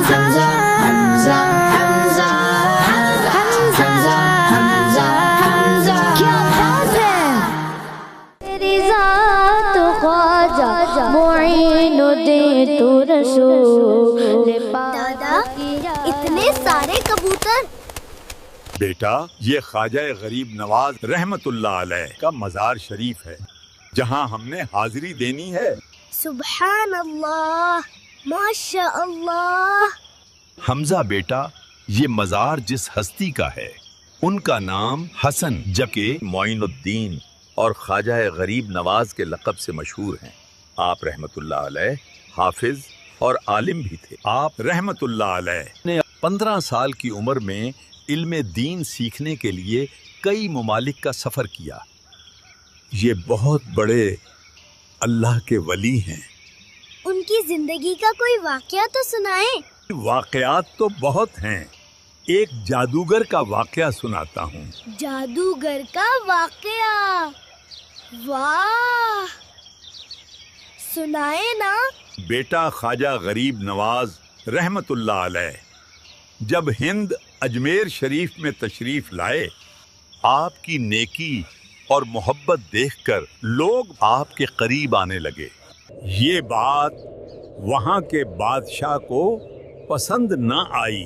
حمزہ حمزہ حمزہ حمزہ حمزہ حمزہ کیا بات ہے تیری ذات خواجہ معین الدین تو رسول دادا اتنے سارے کبوتر؟ بیٹا یہ خواجہ غریب نواز رحمت اللہ علیہ کا مزار شریف ہے جہاں ہم نے حاضری دینی ہے۔ سبحان اللہ، ماشاء اللہ۔ حمزہ بیٹا، یہ مزار جس ہستی کا ہے ان کا نام حسن جبکہ معین الدین اور خواجہ غریب نواز کے لقب سے مشہور ہیں۔ آپ رحمت اللہ علیہ حافظ اور عالم بھی تھے۔ آپ رحمت اللہ علیہ نے 15 سال کی عمر میں علم دین سیکھنے کے لیے کئی ممالک کا سفر کیا۔ یہ بہت بڑے اللہ کے ولی ہیں۔ ان کی زندگی کا کوئی واقعہ تو سنائیں۔ واقعات تو بہت ہیں، ایک جادوگر کا واقعہ سناتا ہوں۔ جادوگر کا واقعہ؟ واہ، سنائے نا۔ بیٹا خواجہ غریب نواز رحمت اللہ علیہ جب ہند اجمیر شریف میں تشریف لائے، آپ کی نیکی اور محبت دیکھ کر لوگ آپ کے قریب آنے لگے۔ یہ بات وہاں کے بادشاہ کو پسند نہ آئی۔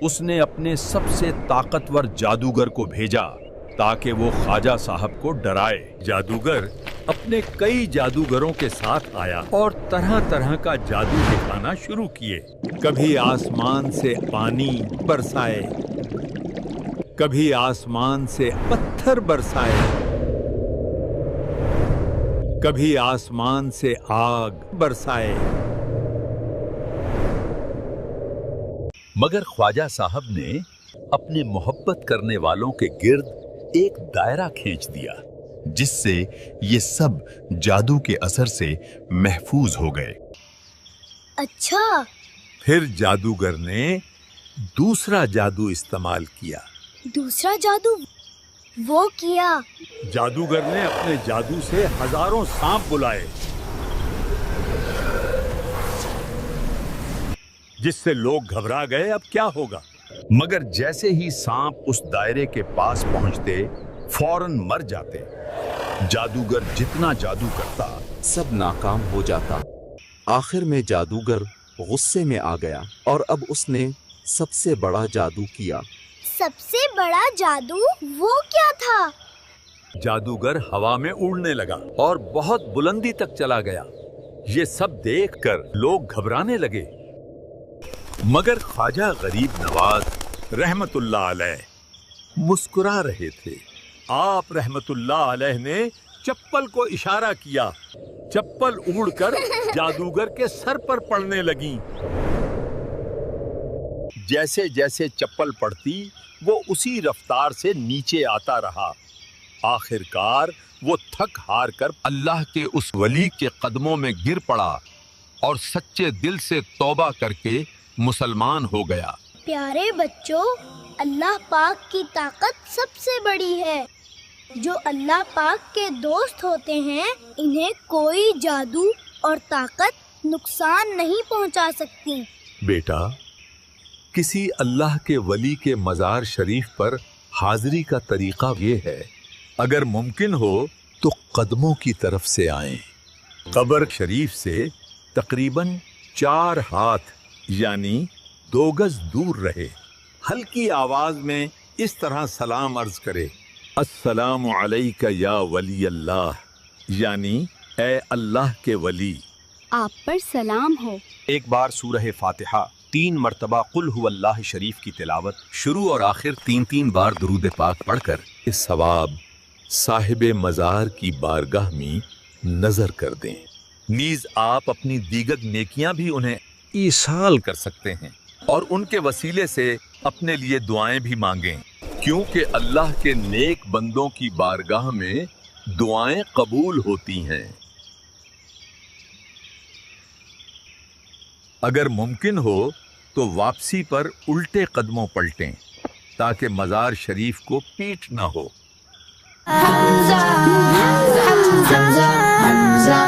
اس نے اپنے سب سے طاقتور جادوگر کو بھیجا تاکہ وہ خواجہ صاحب کو ڈرائے۔ جادوگر اپنے کئی جادوگروں کے ساتھ آیا اور طرح طرح کا جادو دکھانا شروع کیے۔ کبھی آسمان سے پانی برسائے، کبھی آسمان سے پتھر برسائے، کبھی آسمان سے آگ برسائے۔ مگر خواجہ صاحب نے اپنے محبت کرنے والوں کے گرد ایک دائرہ کھینچ دیا جس سے یہ سب جادو کے اثر سے محفوظ ہو گئے۔ اچھا، پھر جادوگر نے دوسرا جادو استعمال کیا۔ دوسرا جادو وہ کیا؟ جادوگر نے اپنے جادو سے ہزاروں سانپ بلائے جس سے لوگ گھبرا گئے اب کیا ہوگا۔ مگر جیسے ہی سانپ اس دائرے کے پاس پہنچتے فوراً مر جاتے۔ جادوگر جتنا جادو کرتا سب ناکام ہو جاتا۔ آخر میں جادوگر غصے میں آ گیا اور اب اس نے سب سے بڑا جادو کیا۔ سب سے بڑا جادو وہ کیا تھا؟ جادوگر ہوا میں اڑنے لگا اور بہت بلندی تک چلا گیا۔ یہ سب دیکھ کر لوگ گھبرانے لگے، مگر خواجہ غریب نواز رحمت اللہ علیہ مسکرا رہے تھے۔ آپ رحمت اللہ علیہ نے چپل کو اشارہ کیا، چپل اڑ کر جادوگر کے سر پر پڑنے لگیں۔ جیسے جیسے چپل پڑتی وہ اسی رفتار سے نیچے آتا رہا۔ آخر کار وہ تھک ہار کر اللہ کے اس ولی کے قدموں میں گر پڑا اور سچے دل سے توبہ کر کے مسلمان ہو گیا۔ پیارے بچوں، اللہ پاک کی طاقت سب سے بڑی ہے۔ جو اللہ پاک کے دوست ہوتے ہیں انہیں کوئی جادو اور طاقت نقصان نہیں پہنچا سکتی۔ بیٹا، کسی اللہ کے ولی کے مزار شریف پر حاضری کا طریقہ یہ ہے، اگر ممکن ہو تو قدموں کی طرف سے آئیں۔ قبر شریف سے تقریباً 4 ہاتھ یعنی 2 گز دور رہے۔ ہلکی آواز میں اس طرح سلام عرض کرے، السلام علیک یا ولی اللہ، یعنی اے اللہ کے ولی، آپ پر سلام ہو۔ ایک بار سورہ فاتحہ 3 مرتبہ قل هو اللہ شریف کی تلاوت، شروع اور آخر 3 بار درود پاک پڑھ کر اس ثواب صاحب مزار کی بارگاہ میں نظر کر دیں۔ نیز آپ اپنی دیگر نیکیاں بھی انہیں ایصال کر سکتے ہیں اور ان کے وسیلے سے اپنے لیے دعائیں بھی مانگیں، کیونکہ اللہ کے نیک بندوں کی بارگاہ میں دعائیں قبول ہوتی ہیں۔ اگر ممکن ہو تو واپسی پر الٹے قدموں پلٹیں تاکہ مزار شریف کو پیٹ نہ ہو۔ حمزہ حمزہ حمزہ